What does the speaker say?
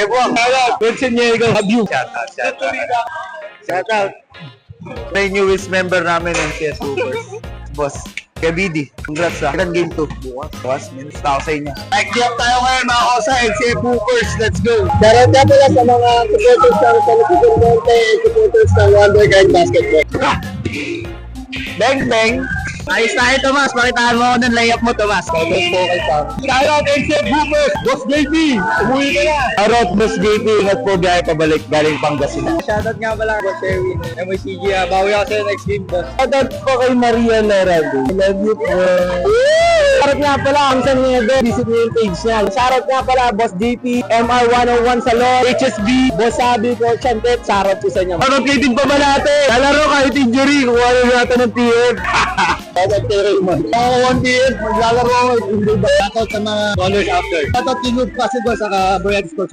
Ewan, Wilson Diego, Habyu. Shout out. May newest member namin ng CS Hoopers. Boss, Gabidi. Congrats ha. Ilan game to? Bukas. Minutes na ako sa inyo. Nag-up tayo ngayon mga kosa, CS Hoopers. Let's go. Shoutout nga pala sa mga supporters ng Salutigan Monte and supporters ng Wonderguard Basketball. Bang, bang. Ayos tayo, Tomas. Pakitaan mo ako ng layup mo, Tomas. Shoutout po kay Sam. Shoutout CS Hoopers. Boss JP. Umuwi ka na. Shoutout Boss JP. Ingat po biyahe pabalik galing Pangasinan. Shoutout nga pala kay Boss Erwin. MOCG, bawi ako sa'yo next game, boss. Shoutout po kay Maria Lerado. I love you po. Shoutout nga pala ang San Diego. Visit mo yung page niya. Shoutout nga pala Boss DP, MR101 Salon, HSB, Boss Sabi, Coach Chantet. Shoutout po sa inyo. Shoutout kay Tid Pabalate. Lalaro kahit injury. Kuha na natin ng TF. Shoutout kay Raymond. Ako 1TF. Maglalaro ako. Shoutout sa mga Colors after. Shoutout kay Noob Basketball sa Boyat Sports.